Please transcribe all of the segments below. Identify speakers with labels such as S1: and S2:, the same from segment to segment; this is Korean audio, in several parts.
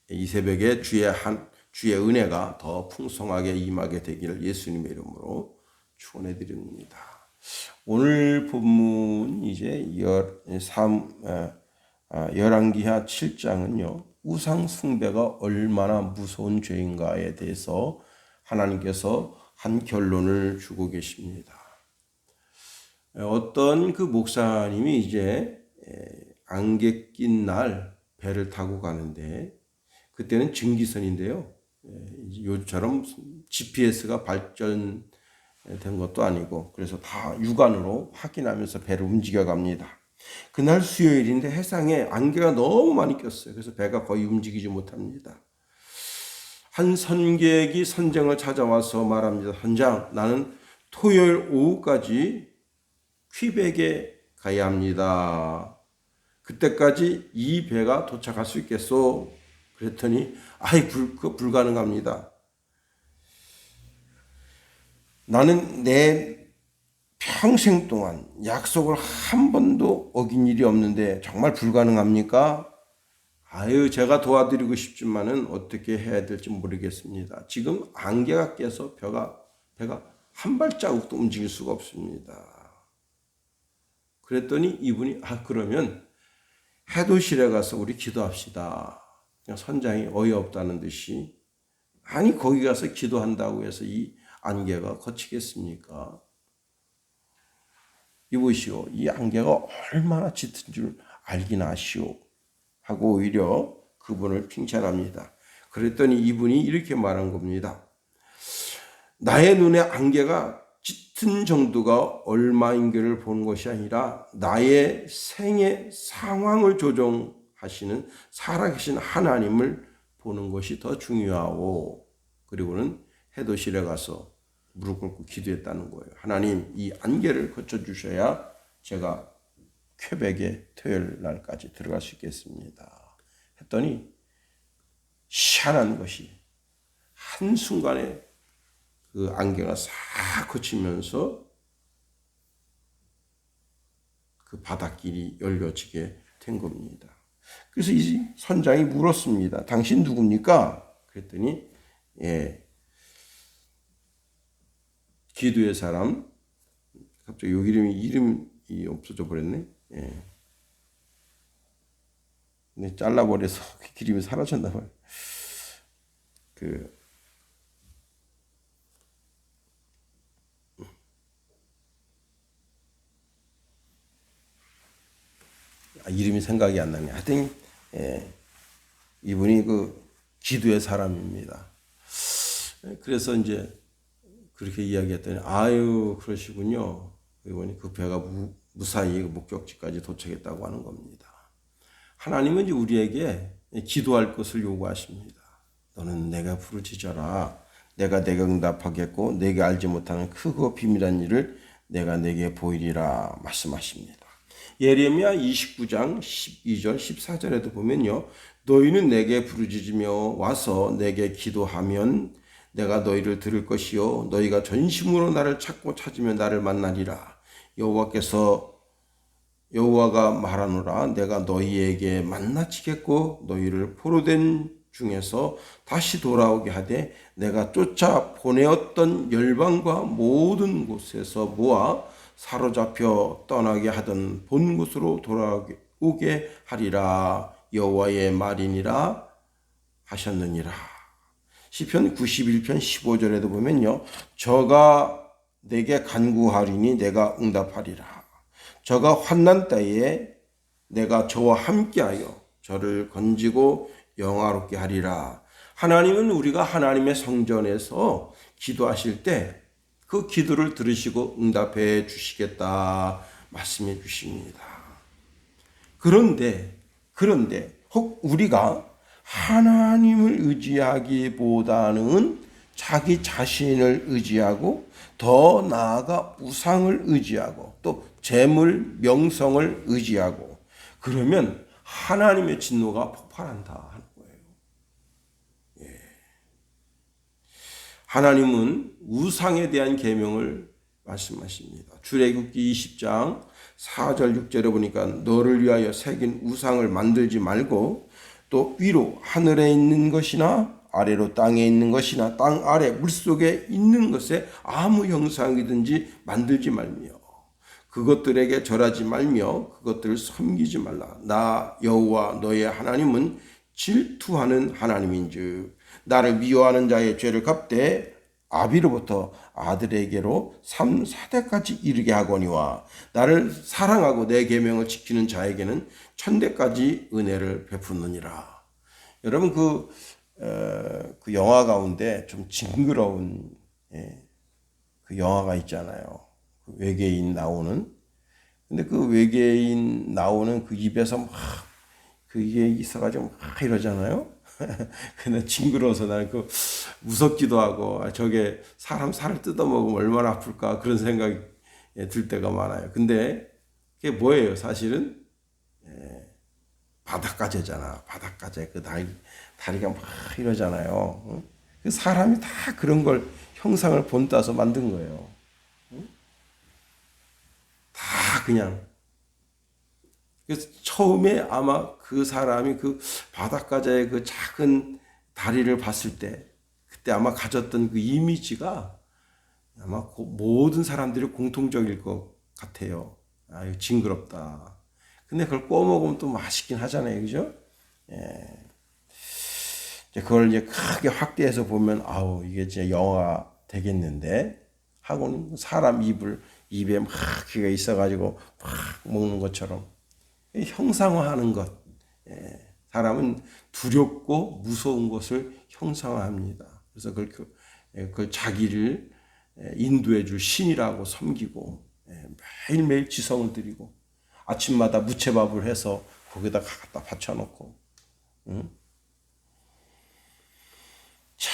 S1: 이 새벽에 주의 은혜가 더 풍성하게 임하게 되기를 예수님의 이름으로 축원해 드립니다. 오늘 본문 이제 열왕기하 7장은요. 우상 숭배가 얼마나 무서운 죄인가에 대해서 하나님께서 한 결론을 주고 계십니다. 어떤 그 목사님이 이제 안개 낀 날 배를 타고 가는데 그때는 증기선인데요. 요즘처럼 GPS가 발전된 것도 아니고 그래서 다 육안으로 확인하면서 배를 움직여 갑니다. 그날 수요일인데 해상에 안개가 너무 많이 꼈어요. 그래서 배가 거의 움직이지 못합니다. 한 선객이 선장을 찾아와서 말합니다. 선장, 나는 토요일 오후까지 퀴벡에 가야 합니다. 그때까지 이 배가 도착할 수 있겠소? 그랬더니 불가능합니다. 나는 내 평생 동안 약속을 한 번도 어긴 일이 없는데 정말 불가능합니까? 제가 도와드리고 싶지만은 어떻게 해야 될지 모르겠습니다. 지금 안개가 껴서 배가 한 발자국도 움직일 수가 없습니다. 그랬더니 이분이 그러면 해도실에 가서 우리 기도합시다. 선장이 어이없다는 듯이 아니 거기 가서 기도한다고 해서 이 안개가 거치겠습니까? 이보시오. 이 안개가 얼마나 짙은 줄 알긴 아시오. 하고 오히려 그분을 칭찬합니다. 그랬더니 이분이 이렇게 말한 겁니다. 나의 눈에 안개가 짙은 정도가 얼마인가를 보는 것이 아니라 나의 생의 상황을 조정하시는 살아계신 하나님을 보는 것이 더 중요하고 그리고는 해도실에 가서 무릎 꿇고 기도했다는 거예요. 하나님 이 안개를 거쳐주셔야 제가 퀘벡에 토요일 날까지 들어갈 수 있겠습니다. 했더니 희한한 것이 한순간에 그 안개가 싹 거치면서 그 바닷길이 열려지게 된 겁니다. 그래서 이 선장이 물었습니다. 당신 누굽니까? 그랬더니 기도의 사람 갑자기 요 이름이 없어져 버렸네. 근데 잘라버려서 그 기름이 사라졌나 봐요. 이름이 생각이 안 나네. 하여튼 이분이 그 기도의 사람입니다. 그래서 이제 그렇게 이야기했더니 그러시군요. 이분이 그 배가 무사히 목적지까지 도착했다고 하는 겁니다. 하나님은 이제 우리에게 기도할 것을 요구하십니다. 너는 내가 부르짖어라. 내가 응답하겠고 내게 알지 못하는 크고 비밀한 일을 내가 내게 보이리라 말씀하십니다. 예레미야 29장 12절 14절에도 보면요. 너희는 내게 부르짖으며 와서 내게 기도하면 내가 너희를 들을 것이요 너희가 전심으로 나를 찾고 찾으면 나를 만나리라. 여호와가 말하노라. 내가 너희에게 만나치겠고 너희를 포로된 중에서 다시 돌아오게 하되 내가 쫓아 보내었던 열방과 모든 곳에서 모아 사로잡혀 떠나게 하던 본 곳으로 돌아오게 하리라. 여호와의 말이니라 하셨느니라. 시편 91편 15절에도 보면요. 저가 내게 간구하리니 내가 응답하리라. 저가 환난 때에 내가 저와 함께하여 저를 건지고 영화롭게 하리라. 하나님은 우리가 하나님의 성전에서 기도하실 때 그 기도를 들으시고 응답해 주시겠다 말씀해 주십니다. 그런데 혹 우리가 하나님을 의지하기보다는 자기 자신을 의지하고 더 나아가 우상을 의지하고 또 재물, 명성을 의지하고 그러면 하나님의 진노가 폭발한다 하는 거예요. 하나님은 우상에 대한 계명을 말씀하십니다. 출애굽기 20장 4절 6절에 보니까 너를 위하여 새긴 우상을 만들지 말고 또 위로 하늘에 있는 것이나 아래로 땅에 있는 것이나 땅 아래 물속에 있는 것에 아무 형상이든지 만들지 말며 그것들에게 절하지 말며 그것들을 섬기지 말라. 나 여호와 너의 하나님은 질투하는 하나님인즉 나를 미워하는 자의 죄를 갚되 아비로부터 아들에게로 3, 4대까지 이르게 하거니와 나를 사랑하고 내 계명을 지키는 자에게는 1000대까지 은혜를 베푸느니라. 여러분 그 영화 가운데 좀 징그러운 그 영화가 있잖아요. 그 외계인 나오는. 근데 그 외계인 나오는 그 입에서 막 그게 있어가지고 막 이러잖아요. 근데 징그러워서 나는 그 무섭기도 하고 저게 사람 살을 뜯어먹으면 얼마나 아플까 그런 생각이 들 때가 많아요. 근데 그게 뭐예요? 사실은 바닷가재잖아. 바닷가재 그 다리가 막 이러잖아요. 그 사람이 다 그런 걸 형상을 본따서 만든 거예요. 다 그냥. 그래서 처음에 아마 그 사람이 그 바닷가재의 그 작은 다리를 봤을 때 그때 아마 가졌던 그 이미지가 아마 모든 사람들이 공통적일 것 같아요. 아유 징그럽다. 근데 그걸 구워 먹으면 또 맛있긴 하잖아요, 그죠? 예. 그걸 이제 크게 확대해서 보면 아우 이게 진짜 영화 되겠는데 하고는 사람 입에 막 기가 있어가지고 막 먹는 것처럼 형상화하는 것. 사람은 두렵고 무서운 것을 형상화합니다. 그래서 그걸 자기를 인도해 줄 신이라고 섬기고 매일매일 지성을 드리고 아침마다 무채밥을 해서 거기다 갖다 받쳐놓고. 자,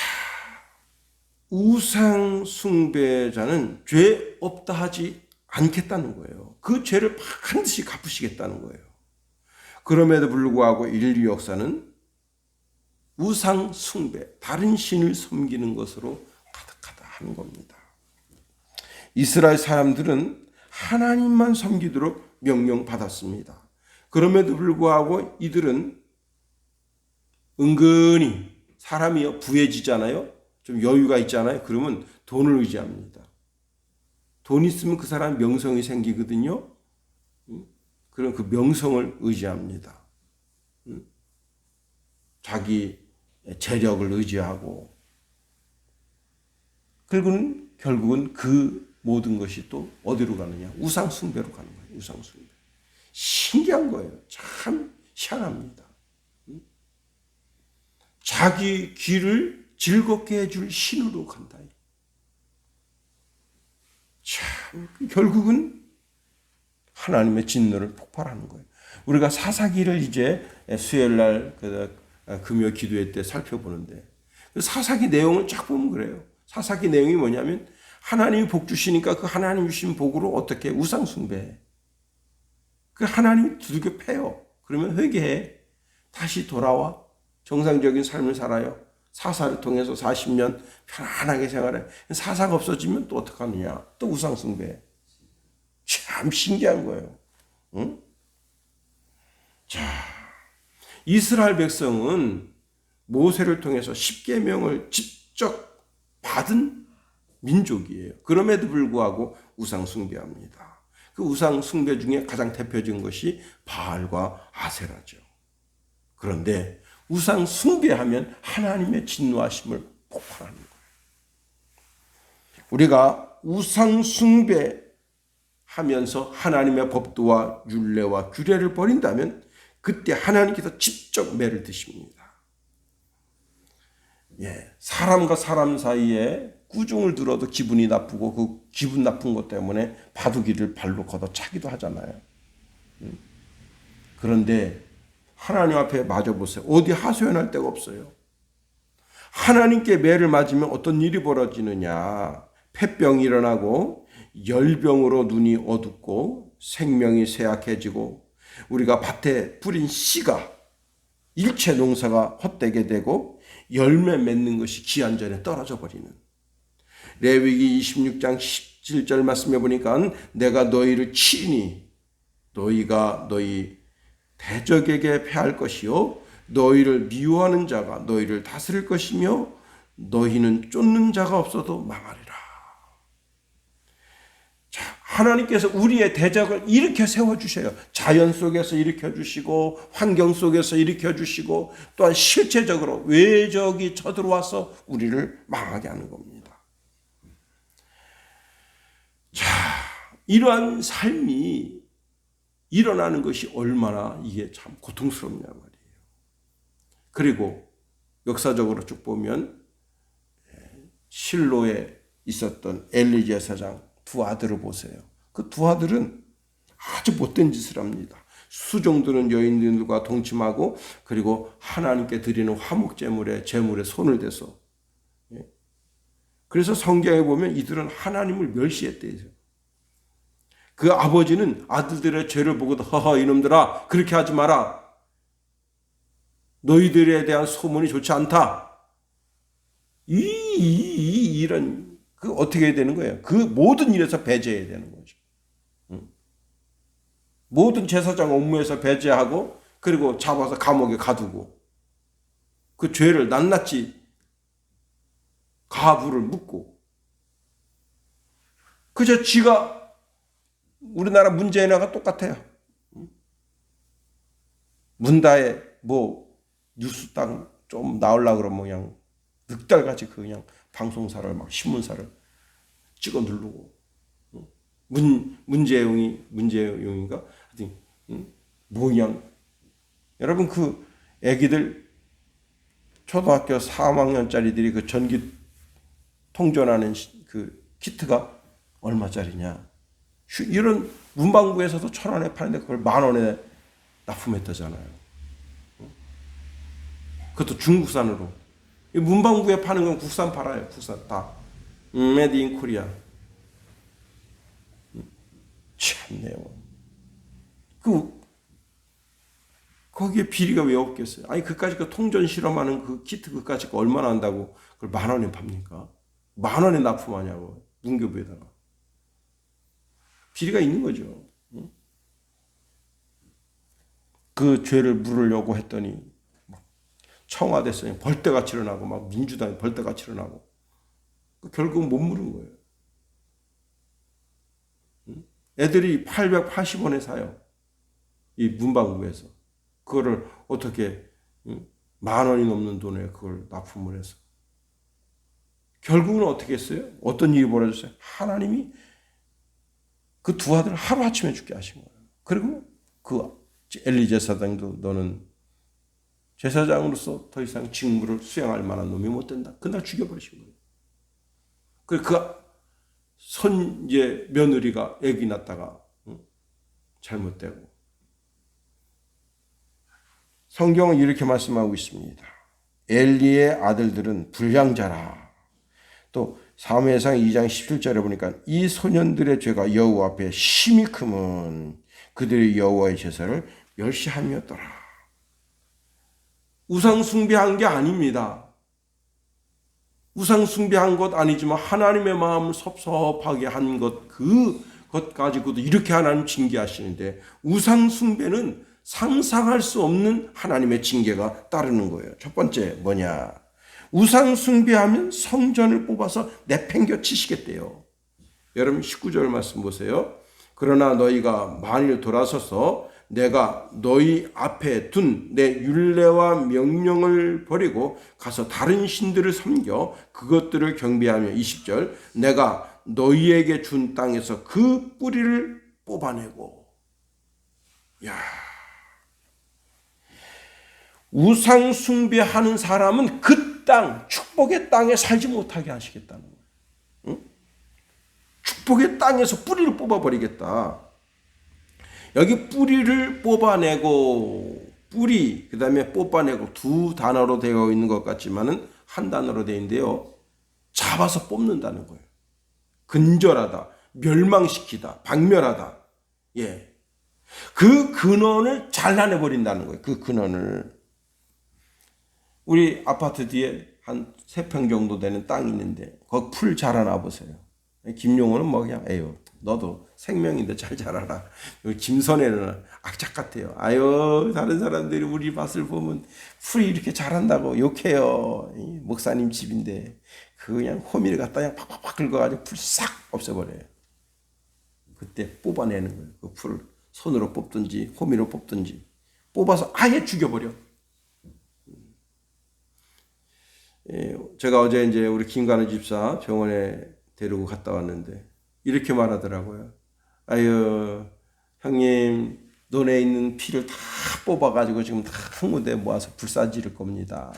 S1: 우상 숭배자는 죄 없다 하지 않겠다는 거예요. 그 죄를 반드시 갚으시겠다는 거예요. 그럼에도 불구하고 인류 역사는 우상 숭배, 다른 신을 섬기는 것으로 가득하다 하는 겁니다. 이스라엘 사람들은 하나님만 섬기도록 명령받았습니다. 그럼에도 불구하고 이들은 은근히 사람이 부해지잖아요. 좀 여유가 있잖아요. 그러면 돈을 의지합니다. 돈 있으면 그 사람 명성이 생기거든요. 그런 그 명성을 의지합니다. 자기 재력을 의지하고 결국은 그 모든 것이 또 어디로 가느냐? 우상 숭배로 가는 거예요. 우상 숭배. 신기한 거예요. 참 희한합니다. 자기 귀를 즐겁게 해줄 신으로 간다. 참 결국은 하나님의 진노를 폭발하는 거예요. 우리가 사사기를 이제 수요일날 금요 기도회 때 살펴보는데 사사기 내용을 쫙 보면 그래요. 사사기 내용이 뭐냐면 하나님이 복 주시니까 그 하나님 주신 복으로 어떻게 우상 숭배해. 그 하나님이 두들겨 패요. 그러면 회개해. 다시 돌아와. 정상적인 삶을 살아요. 사사를 통해서 40년 편안하게 생활해. 사사가 없어지면 또 어떡하느냐. 또 우상 숭배해. 참 신기한 거예요. 응? 자, 이스라엘 백성은 모세를 통해서 십계명을 직접 받은 민족이에요. 그럼에도 불구하고 우상 숭배합니다. 그 우상 숭배 중에 가장 대표적인 것이 바알과 아세라죠. 그런데 우상 숭배하면 하나님의 진노하심을 폭발하는 거예요. 우리가 우상 숭배하면서 하나님의 법도와 율례와 규례를 버린다면 그때 하나님께서 직접 매를 드십니다. 사람과 사람 사이에 꾸중을 들어도 기분이 나쁘고 그 기분 나쁜 것 때문에 바둑이를 발로 걷어차기도 하잖아요. 그런데 하나님 앞에 맞아보세요. 어디 하소연할 데가 없어요. 하나님께 매를 맞으면 어떤 일이 벌어지느냐. 폐병이 일어나고 열병으로 눈이 어둡고 생명이 쇠약해지고 우리가 밭에 뿌린 씨가 일체 농사가 헛되게 되고 열매 맺는 것이 기한전에 떨어져 버리는. 레위기 26장 17절 말씀해 보니까 내가 너희를 치니 너희가 너희 대적에게 패할 것이요 너희를 미워하는 자가 너희를 다스릴 것이며 너희는 쫓는 자가 없어도 망하리라. 자, 하나님께서 우리의 대적을 일으켜 세워주셔요. 자연 속에서 일으켜 주시고 환경 속에서 일으켜 주시고 또한 실체적으로 외적이 쳐들어와서 우리를 망하게 하는 겁니다. 자, 이러한 삶이 일어나는 것이 얼마나 이게 참 고통스럽냐 말이에요. 그리고 역사적으로 쭉 보면 실로에 있었던 엘리 제사장 두 아들을 보세요. 그 두 아들은 아주 못된 짓을 합니다. 수종드는 여인들과 동침하고 그리고 하나님께 드리는 화목 제물에 손을 대서. 그래서 성경에 보면 이들은 하나님을 멸시했대요. 그 아버지는 아들들의 죄를 보고도 허허 이놈들아 그렇게 하지 마라. 너희들에 대한 소문이 좋지 않다. 이런 그 어떻게 해야 되는 거예요? 그 모든 일에서 배제해야 되는 거죠. 모든 제사장 업무에서 배제하고 그리고 잡아서 감옥에 가두고 그 죄를 낱낱이 가부를 묻고 그저 지가 우리나라 문재인하고 똑같아요. 문다에 뭐 뉴스당 좀 나오려고 그러면 그냥 늑달같이 그냥 방송사를 막 신문사를 찍어 누르고 문재용인가 하여튼 모양 여러분 그 애기들 초등학교 3학년짜리들이 그 전기 통전하는 그 키트가 얼마짜리냐 이런 문방구에서도 1,000원에 파는데 그걸 10,000원에 납품했다잖아요. 그것도 중국산으로. 문방구에 파는 건 국산 팔아요. 국산 다. 메드 인 코리아. 참네요. 거기에 비리가 왜 없겠어요? 아니 그까짓 거 통전 실험하는 그 키트 그까짓 거 얼마나 한다고 그걸 10,000원에 팝니까? 10,000원에 납품하냐고 문교부에다가. 비리가 있는 거죠. 그 죄를 물으려고 했더니 청와대에서 벌떼같이 일어나고 막 민주당이 벌떼같이 일어나고 결국은 못 물은 거예요. 애들이 880원에 사요. 이 문방구에서. 그거를 어떻게 10,000원이 넘는 돈에 그걸 납품을 해서. 결국은 어떻게 했어요? 어떤 일이 벌어졌어요? 하나님이 그 두 아들을 하루아침에 죽게 하신 거예요. 그리고 그 엘리 제사장도 너는 제사장으로서 더 이상 직무를 수행할 만한 놈이 못 된다. 그날 죽여버리신 거예요. 그리고 그 손재 며느리가 애기 낳다가 잘못되고. 성경은 이렇게 말씀하고 있습니다. 엘리의 아들들은 불량자라. 또 사무엘상 2장 17절에 보니까 이 소년들의 죄가 여호와 앞에 심히 크면 그들이 여호와의 제사를 멸시함이었더라. 우상 숭배한 게 아닙니다. 우상 숭배한 것 아니지만 하나님의 마음을 섭섭하게 한 것, 그것 가지고도 이렇게 하나님 징계하시는데 우상 숭배는 상상할 수 없는 하나님의 징계가 따르는 거예요. 첫 번째 뭐냐? 우상 숭배하면 성전을 뽑아서 내팽겨 치시겠대요. 여러분 19절 말씀 보세요. 그러나 너희가 만일 돌아서서 내가 너희 앞에 둔 내 율례와 명령을 버리고 가서 다른 신들을 섬겨 그것들을 경배하며 20절 내가 너희에게 준 땅에서 그 뿌리를 뽑아내고. 야, 우상 숭배하는 사람은 그 땅, 축복의 땅에 살지 못하게 하시겠다는 거예요. 응? 축복의 땅에서 뿌리를 뽑아버리겠다. 여기 뿌리를 뽑아내고 뿌리 그 다음에 뽑아내고 두 단어로 되어 있는 것 같지만은 한 단어로 되어 있는데요. 잡아서 뽑는다는 거예요. 근절하다, 멸망시키다, 박멸하다. 예, 그 근원을 잘라내버린다는 거예요. 그 근원을. 우리 아파트 뒤에 한 3평 정도 되는 땅이 있는데 거기 풀 자라나 보세요. 김용호는 뭐 그냥 에요. 너도 생명인데 잘 자라라. 김선혜는 악착 같아요. 아유, 다른 사람들이 우리 밭을 보면 풀이 이렇게 자란다고 욕해요. 목사님 집인데 그냥 호미를 갖다 그냥 팍팍팍 긁어가지고 풀 싹 없애버려요. 그때 뽑아내는 거예요. 그 풀을 손으로 뽑든지 호미로 뽑든지 뽑아서 아예 죽여버려. 제가 어제 이제 우리 김관우 집사 병원에 데리고 갔다 왔는데 이렇게 말하더라고요. 아유, 형님, 논에 있는 피를 다 뽑아가지고 지금 다 한 군데 모아서 불사 지를 겁니다.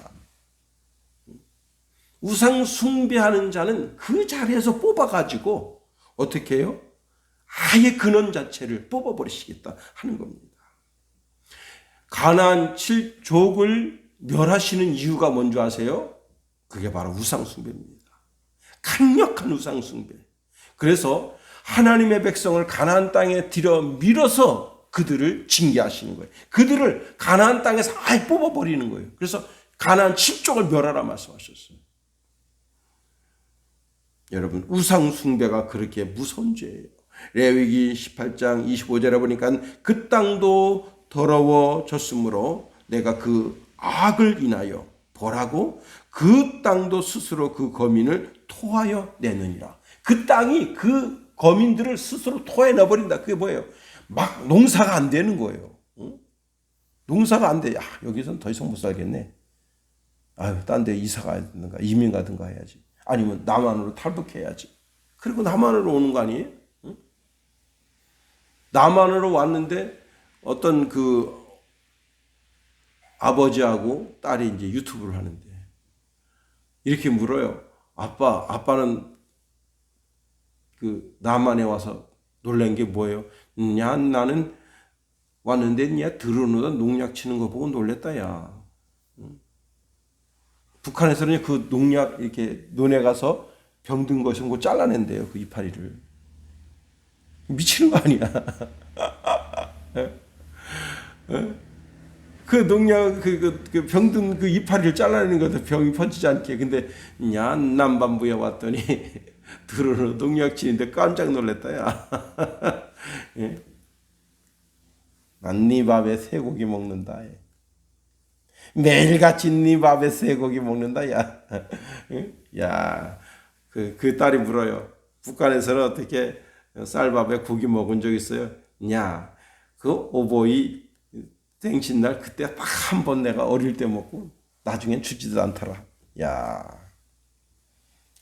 S1: 우상 숭배하는 자는 그 자리에서 뽑아가지고 어떻게 해요? 아예 근원 자체를 뽑아버리시겠다 하는 겁니다. 가나안 7족을 멸하시는 이유가 뭔지 아세요? 그게 바로 우상 숭배입니다. 강력한 우상 숭배. 그래서 하나님의 백성을 가나안 땅에 들여 밀어서 그들을 징계하시는 거예요. 그들을 가나안 땅에서 아예 뽑아버리는 거예요. 그래서 가나안 7족을 멸하라 말씀하셨어요. 여러분, 우상 숭배가 그렇게 무서운 죄예요. 레위기 18장 25절에 보니까 그 땅도 더러워졌으므로 내가 그 악을 인하여 벌하고 그 땅도 스스로 그 거민을 토하여 내느니라. 그 땅이 그 거민들을 스스로 토해 넣어버린다. 그게 뭐예요? 막 농사가 안 되는 거예요. 응? 농사가 안 돼. 여기서는 더 이상 못 살겠네. 아유, 딴 데 이사 가든가 이민 가든가 해야지. 아니면 남한으로 탈북해야지. 그리고 남한으로 오는 거 아니에요? 응? 남한으로 왔는데 어떤 그 아버지하고 딸이 이제 유튜브를 하는데 이렇게 물어요. 아빠는 그 남한에 와서 놀란 게 뭐예요? 야, 나는 왔는데 야 들어오다 농약 치는 거 보고 놀랬다 야. 북한에서는 그 농약 이렇게 논에 가서 병든 것을 뭐 잘라낸대요. 그 이파리를. 미치는 거 아니야. 그 농약 그 병든 그 이파리를 잘라내는 것도 병이 퍼지지 않게. 근데 야 남반부에 왔더니 들어오는 농약 치는데 깜짝 놀랐다 야. 예? 난 네 밥에 쇠고기 먹는다. 매일같이 네 밥에 쇠고기 먹는다 야. 야, 그 딸이 물어요. 북한에서는 어떻게 쌀밥에 고기 먹은 적 있어요? 야, 그 오보이 생신날 그때 딱 한 번 내가 어릴 때 먹고 나중엔 주지도 않더라. 야,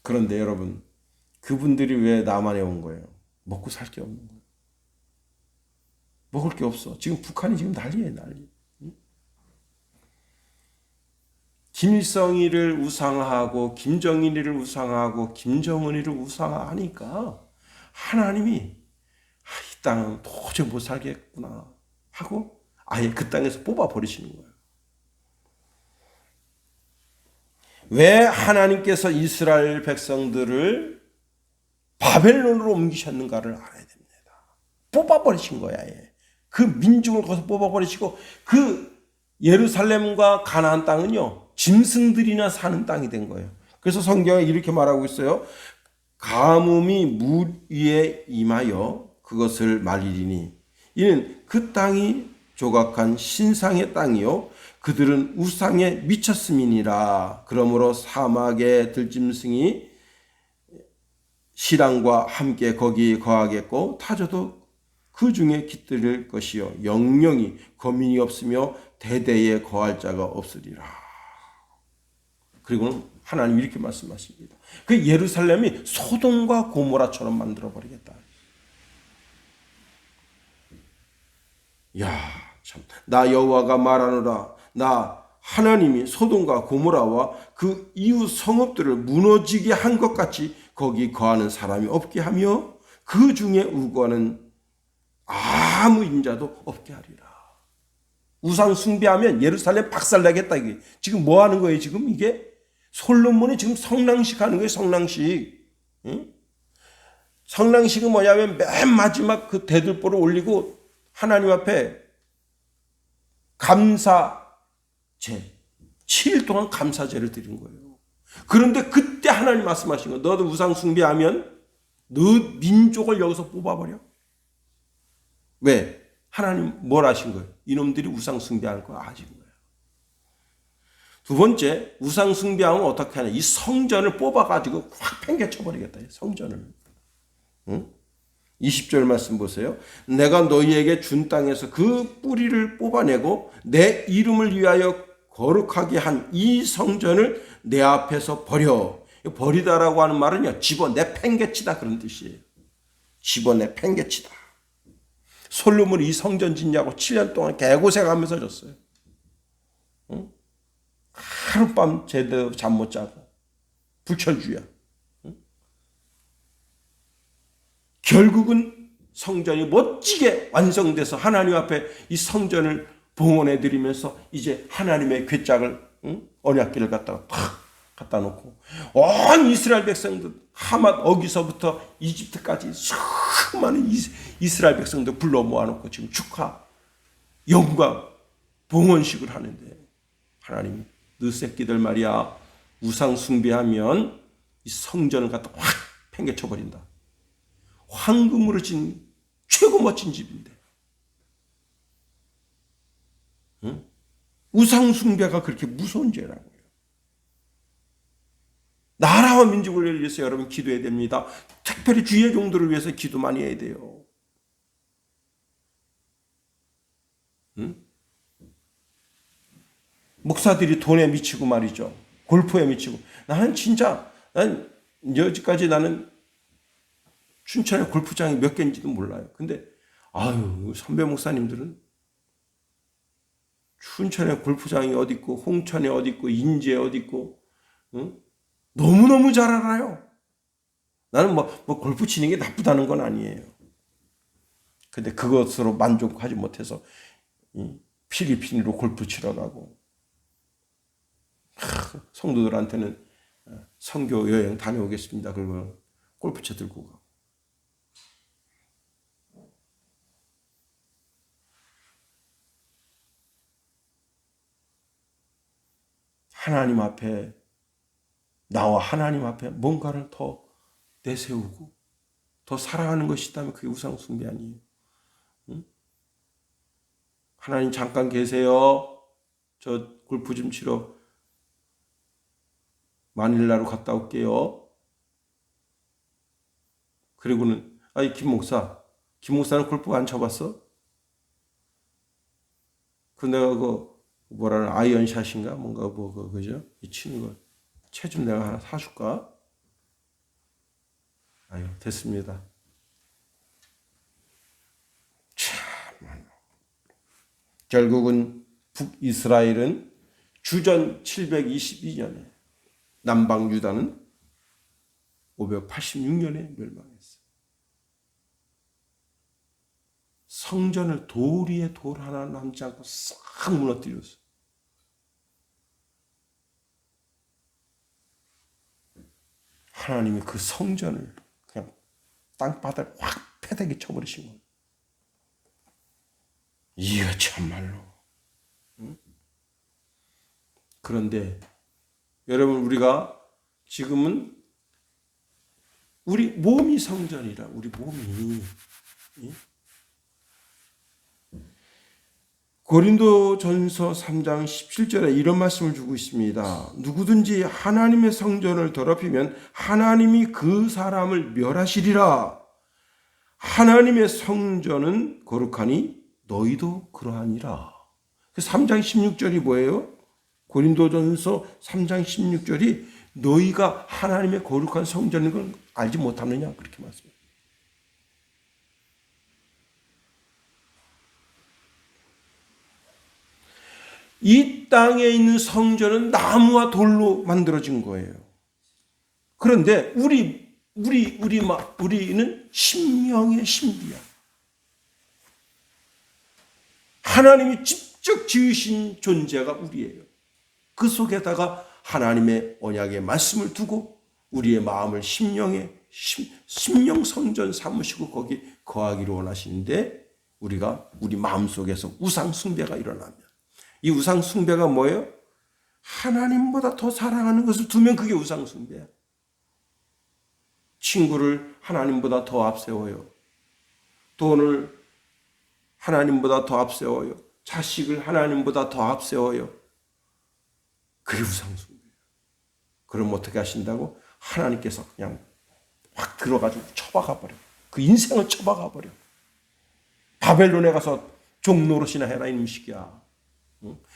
S1: 그런데 여러분, 그분들이 왜 남한에 온 거예요? 먹고 살 게 없는 거예요. 먹을 게 없어. 지금 북한이 지금 난리예요, 난리. 김일성이를 우상하고 김정일이를 우상하고 김정은이를 우상하니까 하나님이 이 땅은 도저히 못 살겠구나 하고 아예 그 땅에서 뽑아버리시는 거예요. 왜 하나님께서 이스라엘 백성들을 바벨론으로 옮기셨는가를 알아야 됩니다. 뽑아버리신 거야. 아예. 그 민중을 거기서 뽑아버리시고 그 예루살렘과 가나안 땅은요. 짐승들이나 사는 땅이 된 거예요. 그래서 성경에 이렇게 말하고 있어요. 가뭄이 물 위에 임하여 그것을 말리리니 이는 그 땅이 조각한 신상의 땅이요 그들은 우상에 미쳤음이니라. 그러므로 사막의 들짐승이 시랑과 함께 거기 거하겠고 타조도 그 중에 깃들일 것이요 영영이 거민이 없으며 대대에 거할 자가 없으리라. 그리고는 하나님 이렇게 말씀하십니다. 그 예루살렘이 소돔과 고모라처럼 만들어버리겠다. 야, 참. 나 여호와가 말하노라. 나 하나님이 소돔과 고모라와 그 이웃 성읍들을 무너지게 한 것 같이 거기 거하는 사람이 없게 하며 그 중에 우고하는 아무 인자도 없게 하리라. 우상 숭배하면 예루살렘 박살나겠다. 이게 지금 뭐 하는 거예요? 지금 이게 솔로몬이 지금 성랑식 하는 거예요. 성랑식. 응? 성랑식은 뭐냐면 맨 마지막 그 대들보를 올리고 하나님 앞에 감사제 7일 동안 감사제를 드린 거예요. 그런데 그때 하나님 말씀하신 거예요. 너도 우상 숭배하면 너 민족을 여기서 뽑아버려? 왜? 하나님 뭘 하신 거예요? 이놈들이 우상 숭배하는 거 아신 거예요. 두 번째, 우상 숭배하면 어떻게 하냐? 이 성전을 뽑아가지고 확 팽개쳐버리겠다. 성전을. 응? 20절 말씀 보세요. 내가 너희에게 준 땅에서 그 뿌리를 뽑아내고 내 이름을 위하여 거룩하게 한 이 성전을 내 앞에서 버려. 버리다라고 하는 말은요, 집어내 팽개치다 그런 뜻이에요. 집어내 팽개치다. 솔로몬이 이 성전 짓냐고 7년 동안 개고생하면서 졌어요. 응? 하룻밤 제대로 잠 못 자고 불철주야. 응? 결국은 성전이 멋지게 완성돼서 하나님 앞에 이 성전을 봉헌해 드리면서 이제 하나님의 괴짝을, 응? 언약궤를 갖다가 탁 갖다 놓고 온 이스라엘 백성들 하맛 어기서부터 이집트까지 수많은 이스라엘 백성들 불러 모아놓고 지금 축하, 영광, 봉헌식을 하는데 하나님이 너 새끼들 말이야 우상 숭배하면 이 성전을 갖다 확 팽개쳐버린다. 황금으로 진 최고 멋진 집인데, 응? 우상 숭배가 그렇게 무서운 죄라고요. 나라와 민족을 위해서 여러분 기도해야 됩니다. 특별히 주의 종들을 위해서 기도 많이 해야 돼요. 응? 목사들이 돈에 미치고 말이죠. 골프에 미치고. 난 여기까지 나는 춘천에 골프장이 몇 개인지도 몰라요. 근데 아유, 선배 목사님들은 춘천에 골프장이 어디 있고 홍천에 어디 있고 인제에 어디 있고, 응? 너무너무 잘 알아요. 나는 뭐 골프 치는 게 나쁘다는 건 아니에요. 근데 그것으로 만족하지 못해서 필리핀으로 골프 치러 가고, 성도들한테는 선교 여행 다녀오겠습니다. 그러면 골프채 들고 가고. 하나님 앞에, 나와 하나님 앞에 뭔가를 더 내세우고 더 사랑하는 것이 있다면 그게 우상 숭배 아니에요. 응? 하나님 잠깐 계세요. 저 골프 좀 치러 마닐라로 갔다 올게요. 그리고는 김 목사는 골프 안 쳐봤어? 내가 뭐라는 아이언샷인가 뭔가 그죠? 이 치는 거 채 좀 내가 하나 사줄까? 아유, 됐습니다. 참. 결국은 북이스라엘은 주전 722년에, 남방 유다는 586년에 멸망했어요. 성전을 돌 위에 돌 하나 남지 않고 싹 무너뜨렸어요. 하나님이 그 성전을 그냥 땅바닥에 확 패대기 쳐버리신 거예요. 이거 참말로. 응? 그런데 여러분, 우리가 지금은 우리 몸이 성전이라, 우리 몸이. 응? 고린도전서 3장 17절에 이런 말씀을 주고 있습니다. 누구든지 하나님의 성전을 더럽히면 하나님이 그 사람을 멸하시리라. 하나님의 성전은 거룩하니 너희도 그러하니라. 3장 16절이 뭐예요? 고린도전서 3장 16절이 너희가 하나님의 거룩한 성전인 걸 알지 못하느냐, 그렇게 말씀합니다. 이 땅에 있는 성전은 나무와 돌로 만들어진 거예요. 그런데 우리는 심령의 신비야. 하나님이 직접 지으신 존재가 우리예요. 그 속에다가 하나님의 언약의 말씀을 두고 우리의 마음을 심령 성전 삼으시고 거기 거하기를 원하시는데, 우리가 우리 마음속에서 우상 숭배가 일어나면, 이 우상 숭배가 뭐예요? 하나님보다 더 사랑하는 것을 두면 그게 우상 숭배야. 친구를 하나님보다 더 앞세워요. 돈을 하나님보다 더 앞세워요. 자식을 하나님보다 더 앞세워요. 그게 우상숭배예요. 그럼 어떻게 하신다고? 하나님께서 그냥 확 들어가지고 쳐박아 버려. 그 인생을 쳐박아 버려. 바벨론에 가서 종노릇이나 해라 이놈 시기야.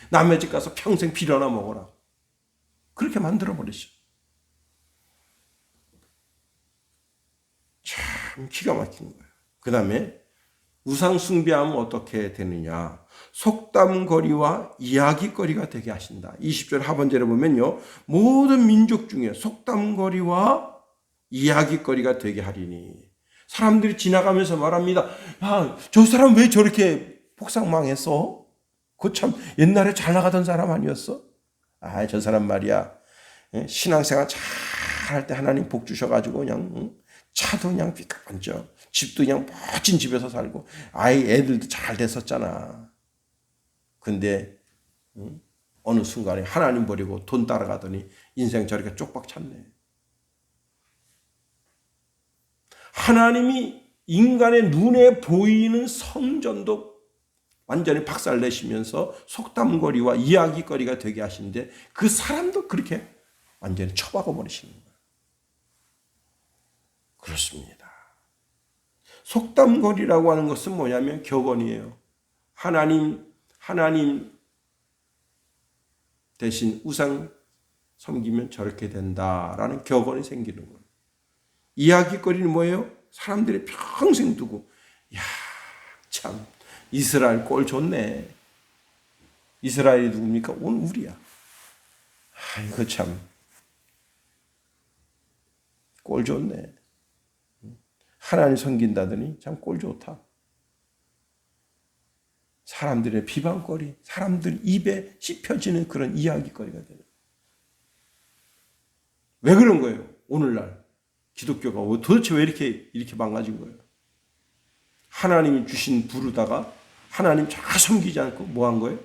S1: 남의 집 가서 평생 비려나 먹어라. 그렇게 만들어 버리죠. 참 기가 막힌 거예요. 그 다음에 우상 숭배하면 어떻게 되느냐. 속담거리와 이야기거리가 되게 하신다. 20절 하반절에 보면요. 모든 민족 중에 속담거리와 이야기거리가 되게 하리니. 사람들이 지나가면서 말합니다. 야, 저 사람 왜 저렇게 폭삭망했어? 그 참 옛날에 잘 나가던 사람 아니었어? 아, 저 사람 말이야. 신앙생활 잘 할 때 하나님 복 주셔가지고 그냥 차도 그냥 삐까번쩍, 집도 그냥 멋진 집에서 살고, 애들도 잘 됐었잖아. 근데 어느 순간에 하나님 버리고 돈 따라가더니 인생 저렇게 쪽박 찼네. 하나님이 인간의 눈에 보이는 성전도 완전히 박살내시면서 속담거리와 이야기거리가 되게 하시는데 그 사람도 그렇게 완전히 처박아 버리시는 거예요. 그렇습니다. 속담거리라고 하는 것은 뭐냐면 격언이에요. 하나님 대신 우상 섬기면 저렇게 된다라는 격언이 생기는 거예요. 이야기거리는 뭐예요? 사람들이 평생 두고, 야, 참 이스라엘 꼴 좋네. 이스라엘이 누굽니까? 오늘 우리야. 아이고 참 꼴 좋네. 하나님 섬긴다더니 참 꼴 좋다. 사람들의 비방거리, 사람들 입에 씹혀지는 그런 이야기거리가 되는. 왜 그런 거예요? 오늘날 기독교가 도대체 왜 이렇게 망가진 거예요? 하나님이 주신 부르다가 하나님 잘 섬기지 않고 뭐 한 거예요?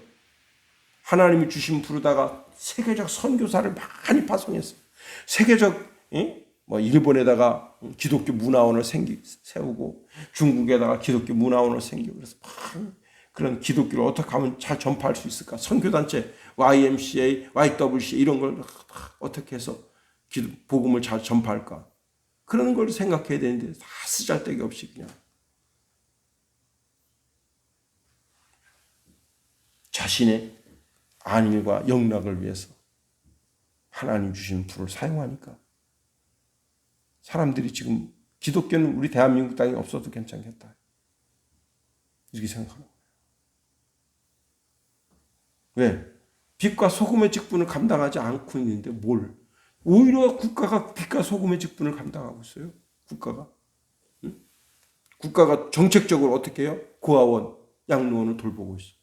S1: 하나님이 주신 부르다가 세계적 선교사를 많이 파송했어요. 세계적 일본에다가 기독교 문화원을 세우고 중국에다가 기독교 문화원을 생기고 그래서 그런 기독교를 어떻게 하면 잘 전파할 수 있을까? 선교단체 YMCA, YWCA 이런 걸 어떻게 해서 복음을 잘 전파할까? 그런 걸 생각해야 되는데 다 쓰잘데기 없이 그냥 자신의 안일과 영락을 위해서 하나님 주신 불을 사용하니까 사람들이 지금 기독교는 우리 대한민국 땅에 없어도 괜찮겠다 이렇게 생각하는 거예요. 왜? 빛과 소금의 직분을 감당하지 않고 있는데 오히려 국가가 빛과 소금의 직분을 감당하고 있어요. 국가가. 응? 국가가 정책적으로 어떻게 해요? 고아원, 양로원을 돌보고 있어.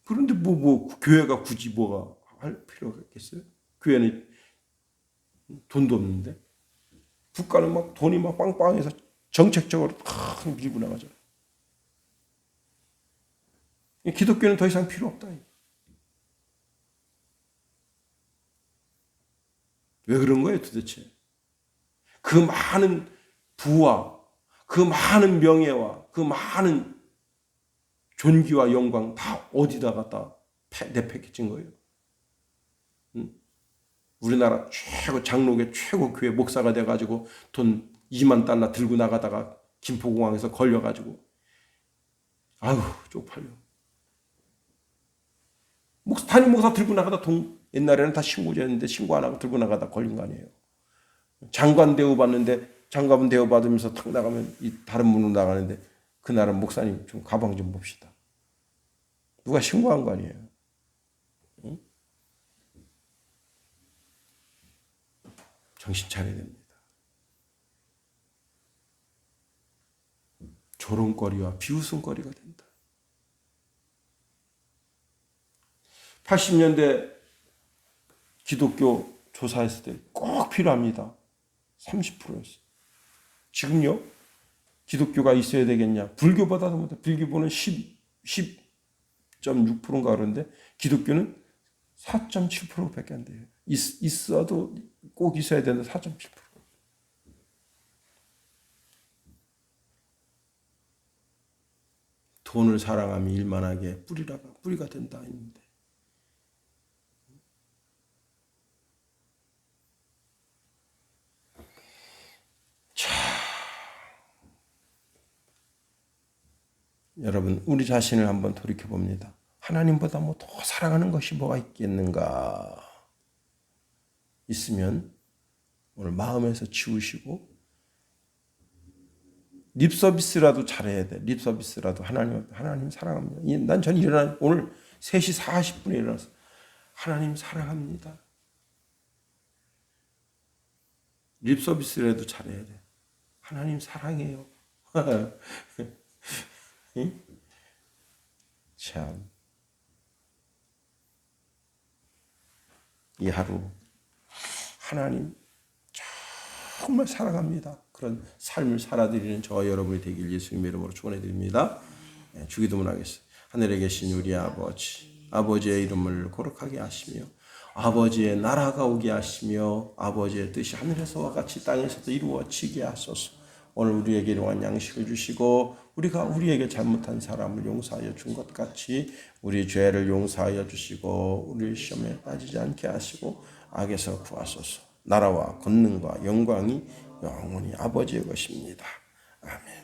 S1: 그런데 교회가 굳이 뭐가 할 필요가 있겠어요? 교회는 돈도 없는데. 국가는 막 돈이 막 빵빵해서 정책적으로 막 밀고 나가죠. 기독교는 더 이상 필요 없다. 왜 그런 거예요 도대체? 그 많은 부와 그 많은 명예와 그 많은 존귀와 영광 다 어디다 갖다 내팽개친 거예요? 우리나라 최고 장로계 최고 교회 목사가 돼가지고 돈 2만 달러 들고 나가다가 김포공항에서 걸려가지고 아유 쪽팔려. 담임 목사 들고 나가다 옛날에는 다 신고제였는데 신고 안 하고 들고 나가다 걸린 거 아니에요. 장관 대우 받는데 장관 대우 받으면서 탁 나가면 다른 문으로 나가는데 그날은 목사님 좀 가방 좀 봅시다. 누가 신고한 거 아니에요. 응? 정신 차려야 됩니다. 조롱거리와 비웃음거리가 된다. 80년대 기독교 조사했을 때 꼭 필요합니다. 30%였어요. 지금요? 기독교가 있어야 되겠냐? 불교보다도 못해. 불교보는 10.6%인가 그러는데 기독교는 4.7%밖에 안 돼요. 있어도 꼭 있어야 되는데 4.7%. 돈을 사랑하면 일만하게 뿌리가 된다 했는데. 자, 여러분 우리 자신을 한번 돌이켜 봅니다. 하나님보다 뭐 더 사랑하는 것이 뭐가 있겠는가? 있으면 오늘 마음에서 지우시고 립 서비스라도 잘해야 돼. 립 서비스라도 하나님 사랑합니다. 난 전 오늘 3시 40분에 일어나서 하나님 사랑합니다. 립 서비스라도 잘해야 돼. 하나님 사랑해요. 참. 이 하루 하나님 정말 사랑합니다. 그런 삶을 살아드리는 저와 여러분이 되길 예수님의 이름으로 축원해드립니다. 주기도문 하겠습니다. 하늘에 계신 우리 아버지, 아버지의 이름을 거룩하게 하시며 아버지의 나라가 오게 하시며 아버지의 뜻이 하늘에서와 같이 땅에서도 이루어지게 하소서. 오늘 우리에게 일용할 양식을 주시고 우리가 우리에게 잘못한 사람을 용서하여 준 것 같이 우리 죄를 용서하여 주시고 우리 시험에 빠지지 않게 하시고 악에서 구하소서. 나라와 권능과 영광이 영원히 아버지의 것입니다. 아멘.